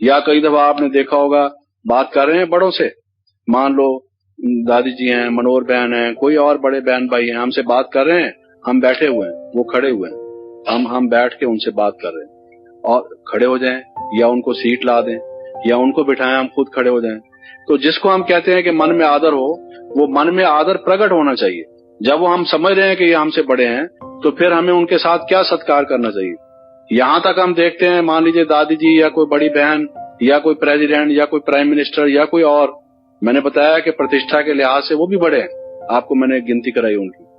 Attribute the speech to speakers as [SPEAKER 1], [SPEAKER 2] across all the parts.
[SPEAKER 1] या कई दफा आपने देखा होगा बात कर रहे हैं बड़ों से, मान लो दादी जी हैं, मनोहर बहन है, कोई और बड़े बहन भाई हैं, हमसे बात कर रहे हैं, हम बैठे हुए हैं, वो खड़े हुए हैं, हम बैठ के उनसे बात कर रहे हैं, और खड़े हो जाएं या उनको सीट ला दें या उनको बिठाएं, हम खुद खड़े हो जाएं। तो जिसको हम कहते हैं कि मन में आदर हो, वो मन में आदर प्रकट होना चाहिए। जब वो हम समझ रहे हैं कि ये हमसे बड़े हैं, तो फिर हमें उनके साथ क्या सत्कार करना चाहिए। यहाँ तक हम देखते हैं, मान लीजिए दादी जी या कोई बड़ी बहन या कोई प्रेसिडेंट या कोई प्राइम मिनिस्टर या कोई और, मैंने बताया कि प्रतिष्ठा के लिहाज से वो भी बड़े हैं, आपको मैंने गिनती कराई उनकी।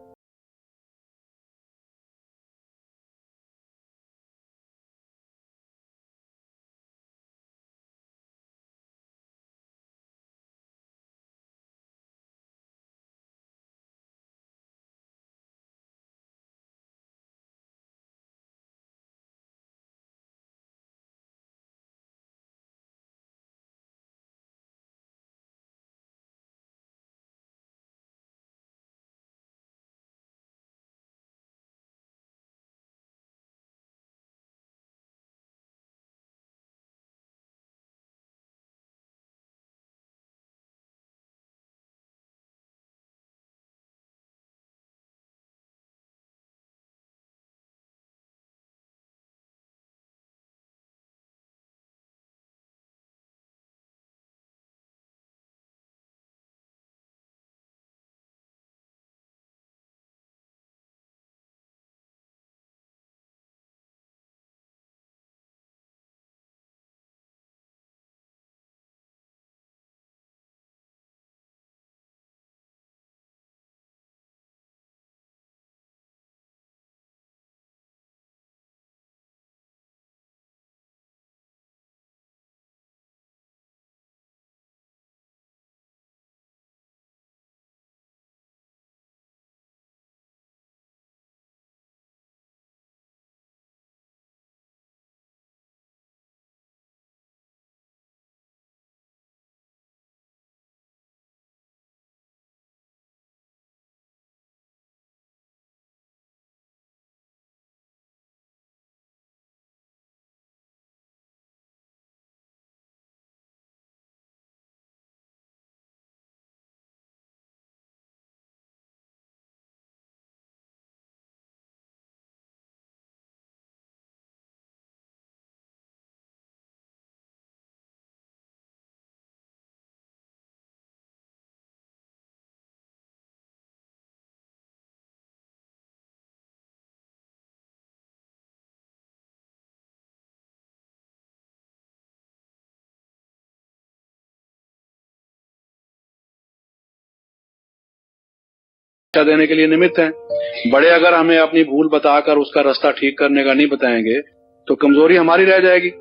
[SPEAKER 1] शिक्षा देने के लिए निमित्त हैं। बड़े अगर हमें अपनी भूल बताकर उसका रास्ता ठीक करने का नहीं बताएंगे, तो कमजोरी हमारी रह जाएगी।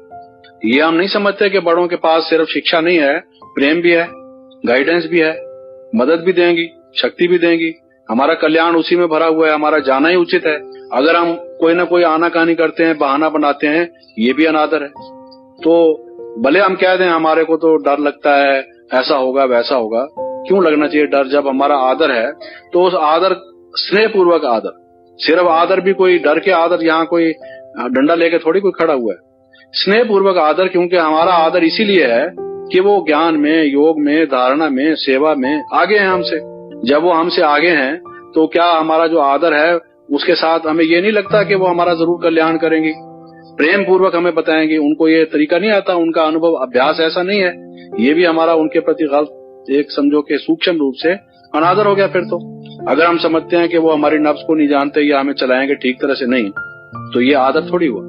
[SPEAKER 1] ये हम नहीं समझते कि बड़ों के पास सिर्फ शिक्षा नहीं है, प्रेम भी है, गाइडेंस भी है, मदद भी देंगी, शक्ति भी देंगी। हमारा कल्याण उसी में भरा हुआ है, हमारा जाना ही उचित है। अगर हम कोई ना कोई आनाकानी करते हैं, बहाना बनाते हैं, ये भी अनादर है। तो भले हम कह दें हमारे को तो डर लगता है, ऐसा होगा वैसा होगा, क्यों लगना चाहिए डर? जब हमारा आदर है तो उस आदर, स्नेह पूर्वक आदर, सिर्फ आदर भी कोई डर के आदर, यहाँ कोई डंडा लेके थोड़ी कोई खड़ा हुआ है। स्नेह पूर्वक आदर, क्योंकि हमारा आदर इसीलिए है कि वो ज्ञान में, योग में, धारणा में, सेवा में आगे हैं हमसे। जब वो हमसे आगे हैं तो क्या हमारा जो आदर है उसके साथ हमें ये नहीं लगता कि वो हमारा जरूर कल्याण करेंगी, प्रेम पूर्वक हमें बताएंगे। उनको ये तरीका नहीं आता, उनका अनुभव अभ्यास ऐसा नहीं है। ये भी हमारा उनके प्रति गलत, एक समझो कि सूक्ष्म रूप से अनादर हो गया। फिर तो अगर हम समझते हैं कि वो हमारी नफ्स को नहीं जानते या हमें चलाएंगे ठीक तरह से नहीं, तो ये आदर थोड़ी हुआ,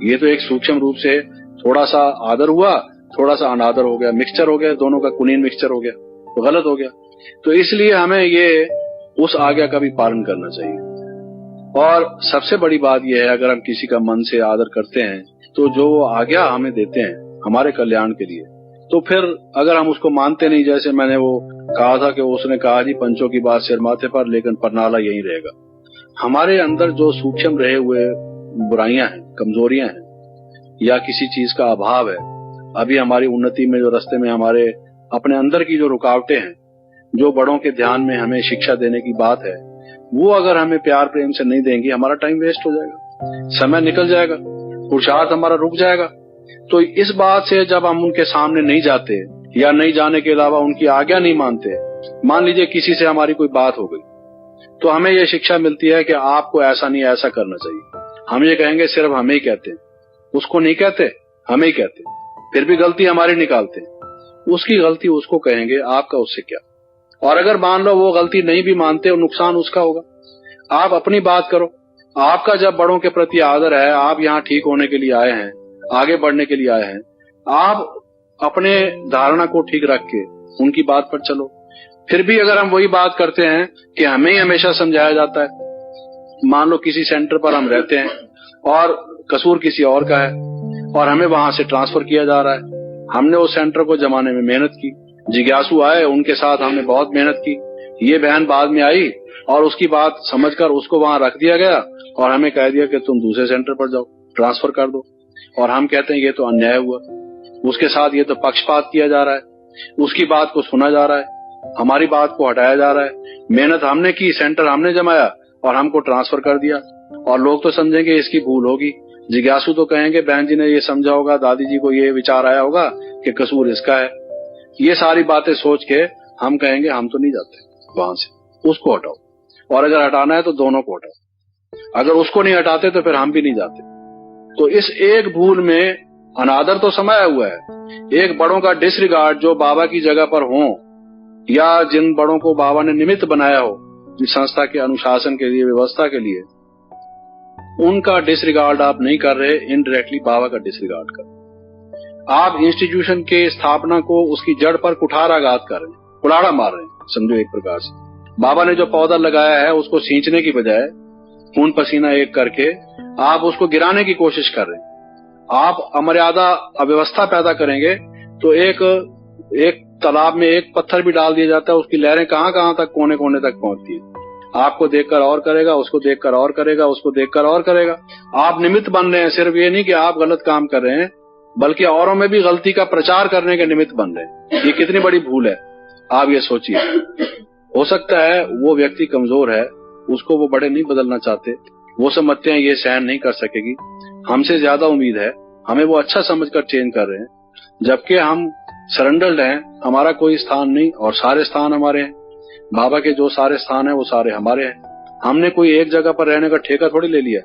[SPEAKER 1] ये तो एक सूक्ष्म रूप से थोड़ा सा आदर हुआ, थोड़ा सा अनादर हो गया, मिक्सचर हो गया, दोनों का कुनीन मिक्सचर हो गया, तो गलत हो गया। तो इसलिए हमें ये उस आज्ञा का भी पालन करना चाहिए। और सबसे बड़ी बात यह है, अगर हम किसी का मन से आदर करते हैं तो जो आज्ञा हमें देते हैं हमारे कल्याण के लिए, तो फिर अगर हम उसको मानते नहीं, जैसे मैंने वो कहा था कि उसने कहा जी पंचों की बात सिर माथे पर, लेकिन परनाला यहीं रहेगा। हमारे अंदर जो सूक्ष्म रहे हुए बुराइयां हैं, कमजोरियां हैं, या किसी चीज का अभाव है, अभी हमारी उन्नति में जो रास्ते में हमारे अपने अंदर की जो रुकावटें हैं, जो बड़ों के ध्यान में हमें शिक्षा देने की बात है, वो अगर हमें प्यार प्रेम से नहीं देंगी, हमारा टाइम वेस्ट हो जाएगा, समय निकल जाएगा, पुरुषार्थ हमारा रुक जाएगा। तो इस बात से जब हम उनके सामने नहीं जाते या नहीं जाने के अलावा उनकी आज्ञा नहीं मानते, मान लीजिए किसी से हमारी कोई बात हो गई, तो हमें यह शिक्षा मिलती है कि आपको ऐसा नहीं ऐसा करना चाहिए। हम ये कहेंगे सिर्फ हमें ही कहते हैं, उसको नहीं कहते, हमें ही कहते, फिर भी गलती हमारी निकालते हैं। उसकी गलती उसको कहेंगे, आपका उससे क्या। और अगर मान लो वो गलती नहीं भी मानते और नुकसान उसका होगा, आप अपनी बात करो। आपका जब बड़ों के प्रति आदर है, आप यहाँ ठीक होने के लिए आए हैं, आगे बढ़ने के लिए आए हैं, आप अपने धारणा को ठीक रख के उनकी बात पर चलो। फिर भी अगर हम वही बात करते हैं कि हमें ही हमेशा समझाया जाता है, मान लो किसी सेंटर पर हम रहते हैं और कसूर किसी और का है और हमें वहां से ट्रांसफर किया जा रहा है। हमने उस सेंटर को जमाने में मेहनत की, जिज्ञासु आए, उनके साथ हमने बहुत मेहनत की। ये बहन बाद में आई और उसकी बात समझकर उसको वहां रख दिया गया और हमें कह दिया कि तुम दूसरे सेंटर पर जाओ, ट्रांसफर कर दो। और हम कहते हैं ये तो अन्याय हुआ, उसके साथ ये तो पक्षपात किया जा रहा है, उसकी बात को सुना जा रहा है, हमारी बात को हटाया जा रहा है। मेहनत हमने की, सेंटर हमने जमाया और हमको ट्रांसफर कर दिया। और लोग तो समझेंगे इसकी भूल होगी, जिज्ञासु तो कहेंगे बहन जी ने ये समझा होगा, दादी जी को ये विचार आया होगा कि कसूर इसका है। ये सारी बातें सोच के हम कहेंगे हम तो नहीं जाते वहां से, उसको हटाओ। और अगर हटाना है तो दोनों को हटाओ। अगर उसको नहीं हटाते तो फिर हम भी नहीं जाते। तो इस एक भूल में अनादर तो समाया हुआ है, एक बड़ों का डिसरिगार्ड जो बाबा की जगह पर हो या जिन बड़ों को बाबा ने निमित्त बनाया हो इस संस्था के अनुशासन के लिए, व्यवस्था के लिए, उनका डिसरिगार्ड आप नहीं कर रहे, इनडायरेक्टली बाबा का डिसरिगार्ड कर रहे। आप इंस्टीट्यूशन के स्थापना को उसकी जड़ पर कुठाराघात कर रहे हैं, कुल्हाड़ा मार रहे हैं, समझो एक प्रकार से। बाबा ने जो पौधा लगाया है उसको सींचने की बजाय खून पसीना एक करके आप उसको गिराने की कोशिश कर रहे हैं। आप अमर्यादा अव्यवस्था पैदा करेंगे तो एक तालाब में एक पत्थर भी डाल दिया जाता है, उसकी लहरें कहां कहां तक, कोने कोने तक पहुंचती है। आपको देखकर और करेगा, उसको देखकर और करेगा, उसको देखकर और करेगा। आप निमित्त बन रहे हैं। सिर्फ ये नहीं कि आप गलत काम कर रहे हैं, बल्कि औरों में भी गलती का प्रचार करने के निमित्त बन रहे हैं। ये कितनी बड़ी भूल है, आप ये सोचिए। हो सकता है वो व्यक्ति कमजोर है, उसको वो बड़े नहीं बदलना चाहते, वो समझते हैं ये सहन नहीं कर सकेगी, हमसे ज्यादा उम्मीद है, हमें वो अच्छा समझकर चेंज कर रहे हैं। जबकि हम सरेंडर्ड हैं, हमारा कोई स्थान नहीं और सारे स्थान हमारे हैं। बाबा के जो सारे स्थान हैं वो सारे हमारे हैं। हमने कोई एक जगह पर रहने का ठेका थोड़ी ले लिया।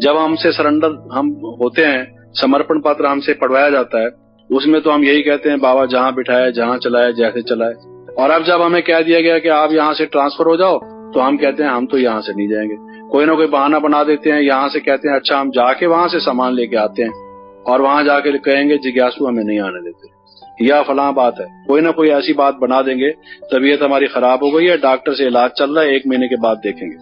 [SPEAKER 1] जब हमसे सरेंडर हम होते हैं, समर्पण पत्र हमसे पढ़वाया जाता है, उसमें तो हम यही कहते हैं बाबा जहां बिठाए, जहां चलाए, जैसे चलाए। और अब जब हमें कह दिया गया कि आप यहाँ से ट्रांसफर हो जाओ, तो हम कहते हैं हम तो यहाँ से नहीं जाएंगे। कोई ना कोई बहाना बना देते हैं, यहाँ से कहते हैं अच्छा हम जाके वहां से सामान लेके आते हैं और वहां जाके कहेंगे जिज्ञासु हमें नहीं आने देते, या फलां बात है। कोई ना कोई ऐसी बात बना देंगे, तबीयत हमारी खराब हो गई है, डॉक्टर से इलाज चल रहा है, 1 महीने के बाद देखेंगे,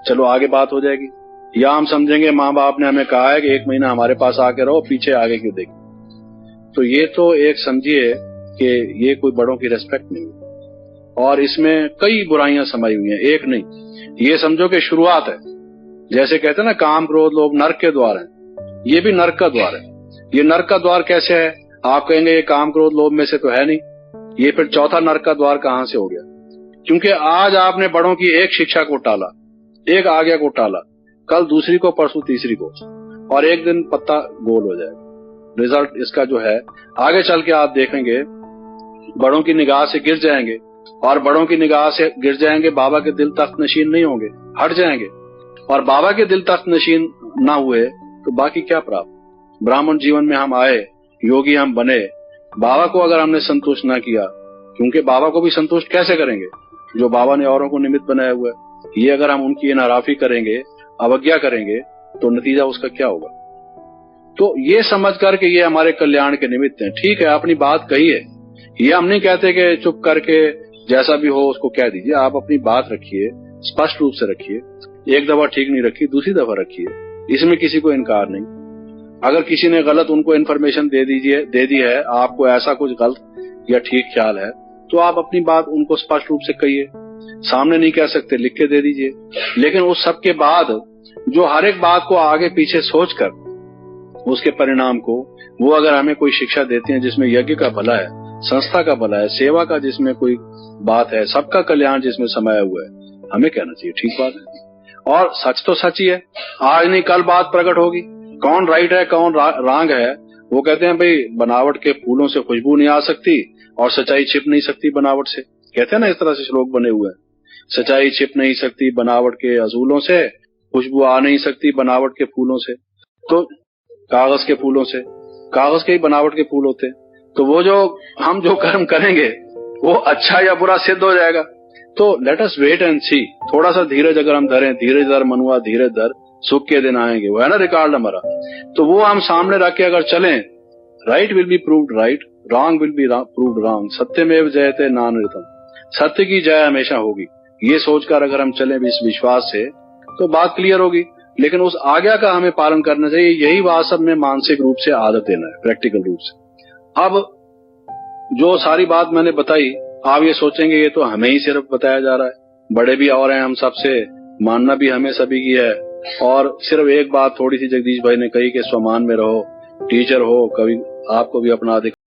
[SPEAKER 1] चलो आगे बात हो जाएगी। या हम समझेंगे माँ बाप ने हमें कहा है कि 1 महीना हमारे पास आके रहो, पीछे आगे क्यों देखें। तो ये तो एक समझिए कि ये कोई बड़ों की रेस्पेक्ट नहीं है और इसमें कई बुराइयां समाई हुई हैं, एक नहीं। ये समझो कि शुरुआत है। जैसे कहते हैं ना काम क्रोध लोभ नर्क के द्वार हैं, ये भी नर्क का द्वार है। ये नर्क का द्वार कैसे है? आप कहेंगे ये काम क्रोध लोभ में से तो है नहीं, ये फिर चौथा नर्क का द्वार कहां से हो गया? क्योंकि आज आपने बड़ों की एक शिक्षा को टाला, एक आज्ञा को टाला, कल दूसरी को, परसों तीसरी को, और एक दिन पत्ता गोल हो जाएगा। रिजल्ट इसका जो है आगे चल के आप देखेंगे, बड़ों की निगाह से गिर जाएंगे और बड़ों की निगाह से गिर जाएंगे, बाबा के दिल तख्त नशीन नहीं होंगे, हट जाएंगे। और बाबा के दिल तख्त नशीन ना हुए तो बाकी क्या प्राप्त? ब्राह्मण जीवन में हम आए, योगी हम बने, बाबा को अगर हमने संतुष्ट ना किया, क्योंकि बाबा को भी संतुष्ट कैसे करेंगे जो बाबा ने औरों को निमित्त बनाया हुआ है। ये अगर हम उनकी नाराफी करेंगे, अवज्ञा करेंगे, तो नतीजा उसका क्या होगा? तो ये समझ करके ये हमारे कल्याण के निमित्त हैं। ठीक है, अपनी बात कहिए, ये हम नहीं कहते कि चुप करके जैसा भी हो उसको कह दीजिए। आप अपनी बात रखिए, स्पष्ट रूप से रखिए। एक दफा ठीक नहीं रखी, दूसरी दफा रखिए, इसमें किसी को इनकार नहीं। अगर किसी ने गलत उनको इन्फॉर्मेशन दे दी है, आपको ऐसा कुछ गलत या ठीक ख्याल है, तो आप अपनी बात उनको स्पष्ट रूप से कहिए। सामने नहीं कह सकते, लिख के दे दीजिए। लेकिन उस सब के बाद जो हर एक बात को आगे पीछे सोचकर उसके परिणाम को, वो अगर हमें कोई शिक्षा देती है जिसमें यज्ञ का भला है, संस्था का भला है, सेवा का जिसमें कोई बात है, सबका कल्याण जिसमें समाया हुआ है, हमें कहना चाहिए ठीक बात है। और सच तो सच ही है, आज नहीं कल बात प्रकट होगी। कौन राइट है कौन रॉन्ग है, वो कहते हैं भाई बनावट के फूलों से खुशबू नहीं आ सकती और सच्चाई छिप नहीं सकती बनावट से। कहते हैं ना, इस तरह से श्लोक बने हुए हैं। सच्चाई छिप नहीं सकती बनावट के असूलों से, खुशबू आ नहीं सकती बनावट के फूलों से। तो कागज के फूलों से, कागज के ही बनावट के फूल होते हैं। तो वो जो हम जो कर्म करेंगे वो अच्छा या बुरा सिद्ध हो जाएगा। तो लेट अस वेट एंड सी। थोड़ा सा धीरज अगर हम धरें, धीरज धर मनुआ धीरज धर, सुख के दिन आएंगे, वो है ना रिकॉर्ड हमारा। तो वो हम सामने रख के अगर चलें, right will be proved right, wrong will be proved wrong, सत्यमेव जयते नानृतम, सत्य की जय हमेशा होगी। ये सोचकर अगर हम चलें इस विश्वास से, तो बात क्लियर होगी। लेकिन उस आज्ञा का हमें पालन करना चाहिए। यही वास्तव में मानसिक रूप से आदत देना है, प्रैक्टिकल रूप से। अब जो सारी बात मैंने बताई, आप ये सोचेंगे ये तो हमें ही सिर्फ बताया जा रहा है, बड़े भी और हैं हम सबसे, मानना भी हमें सभी की है। और सिर्फ एक बात थोड़ी सी जगदीश भाई ने कही कि स्वमान में रहो, टीचर हो, कभी आपको भी अपना अधिकार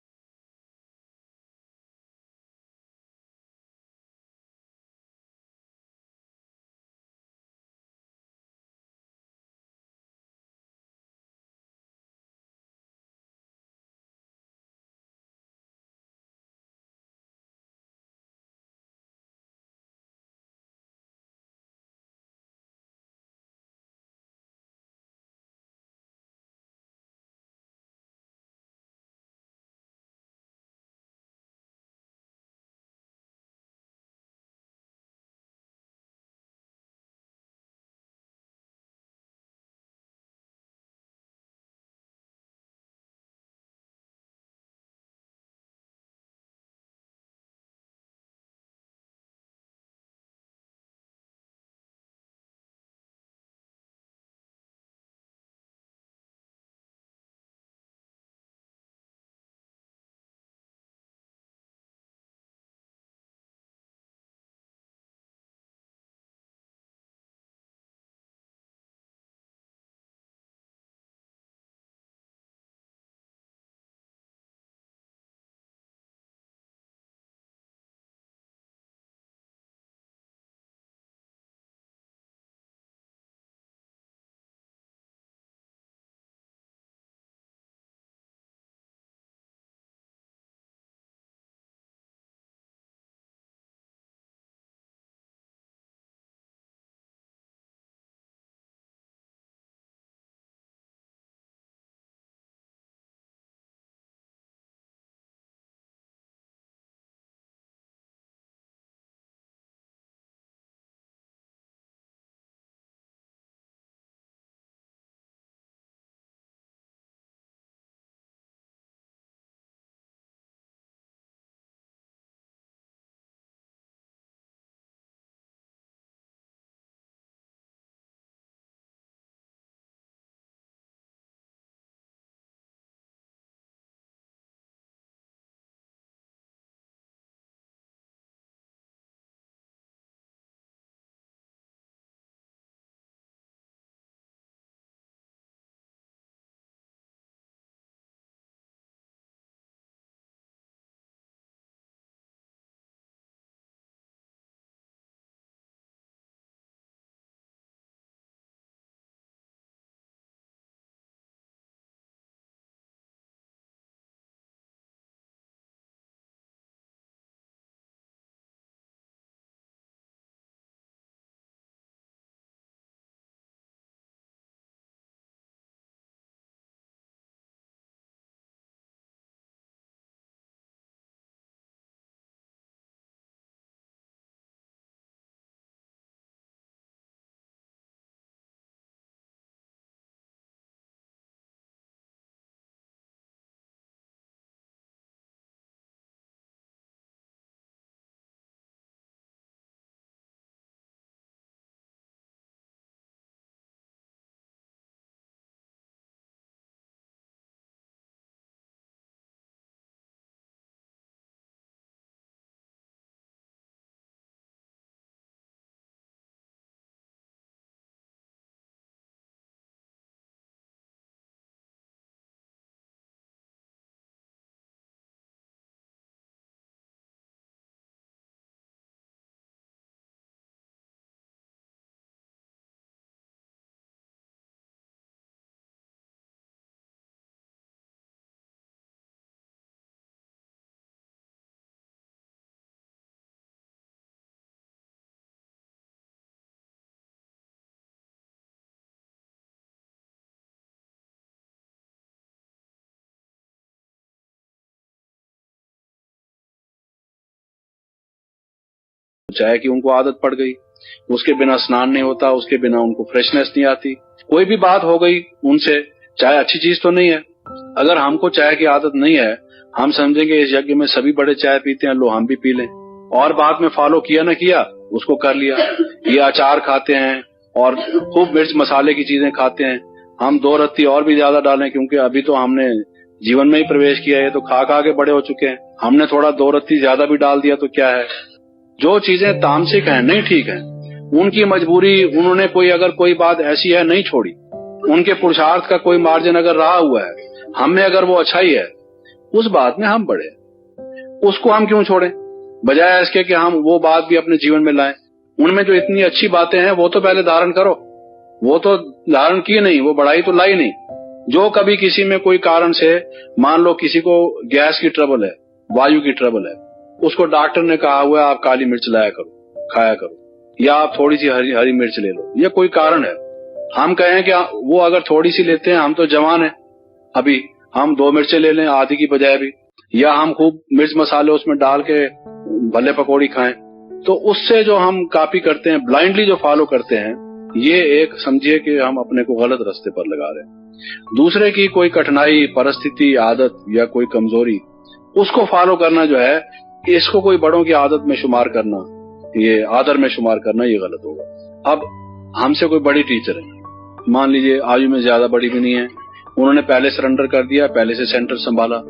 [SPEAKER 1] चाय की उनको आदत पड़ गई, उसके बिना स्नान नहीं होता, उसके बिना उनको फ्रेशनेस नहीं आती। कोई भी बात हो गई उनसे, चाय अच्छी चीज तो नहीं है। अगर हमको चाय की आदत नहीं है, हम समझेंगे इस यज्ञ में सभी बड़े चाय पीते हैं, लो हम भी पी लें। और बाद में फॉलो किया ना किया, उसको कर लिया। ये अचार खाते हैं और खूब मिर्च मसाले की चीजें खाते हैं, हम 2 रत्ती और भी ज्यादा डालें, क्योंकि अभी तो हमने जीवन में ही प्रवेश किया है, तो खा खा के बड़े हो चुके हैं। हमने थोड़ा 2 रत्ती ज्यादा भी डाल दिया तो क्या है। जो चीजें तामसिक हैं, नहीं ठीक है, उनकी मजबूरी, उन्होंने अगर कोई बात ऐसी है नहीं छोड़ी, उनके पुरुषार्थ का कोई मार्जिन अगर रहा हुआ है, हम में अगर वो अच्छाई है, उस बात में हम बढ़े, उसको हम क्यों छोड़ें, बजाय इसके कि हम वो बात भी अपने जीवन में लाएं। उनमें जो इतनी अच्छी बातें हैं वो तो पहले धारण करो। वो तो धारण की नहीं, वो बढ़ाई तो लाई नहीं। जो कभी किसी में कोई कारण से, मान लो किसी को गैस की ट्रबल है, वायु की ट्रबल है, उसको डॉक्टर ने कहा हुआ है आप काली मिर्च लाया करो, खाया करो, या आप थोड़ी सी हरी मिर्च ले लो, ये कोई कारण है। हम कहें कि वो अगर थोड़ी सी लेते हैं, हम तो जवान हैं अभी, हम 2 मिर्चें ले लें आधी की बजाय भी, या हम खूब मिर्च मसाले उसमें डाल के भले पकौड़ी खाएं, तो उससे जो हम कॉपी करते हैं, ब्लाइंडली जो फॉलो करते हैं, ये एक समझिए कि हम अपने को गलत रास्ते पर लगा रहे हैं। दूसरे की कोई कठिनाई, परिस्थिति, आदत या कोई कमजोरी, उसको फॉलो करना जो है, इसको कोई बड़ों की आदत में शुमार करना, ये आदर में शुमार करना, ये गलत होगा। अब हमसे कोई बड़ी टीचर है, मान लीजिए आयु में ज्यादा बड़ी भी नहीं है, उन्होंने पहले सरेंडर कर दिया, पहले से सेंटर संभाला,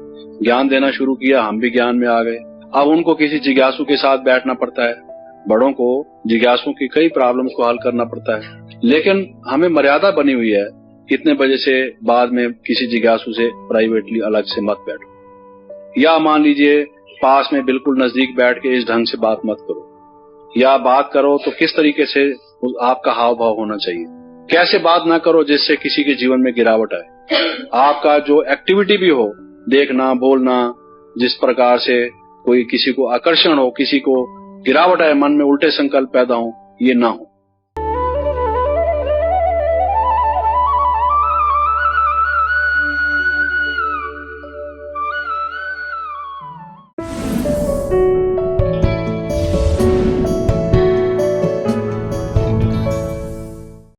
[SPEAKER 1] ज्ञान देना शुरू किया, हम भी ज्ञान में आ गए। अब उनको किसी जिज्ञासु के साथ बैठना पड़ता है, बड़ों को जिज्ञासु की कई प्रॉब्लम्स को हल करना पड़ता है, लेकिन हमें मर्यादा बनी हुई है, इतने बजे से बाद में किसी जिज्ञासु से प्राइवेटली अलग से मत बैठो, या मान लीजिए पास में बिल्कुल नजदीक बैठ के इस ढंग से बात मत करो, या बात करो तो किस तरीके से आपका हाव भाव होना चाहिए, कैसे बात ना करो जिससे किसी के जीवन में गिरावट आए। आपका जो एक्टिविटी भी हो, देखना, बोलना, जिस प्रकार से कोई किसी को आकर्षण हो, किसी को गिरावट आए, मन में उल्टे संकल्प पैदा हो, ये ना हो।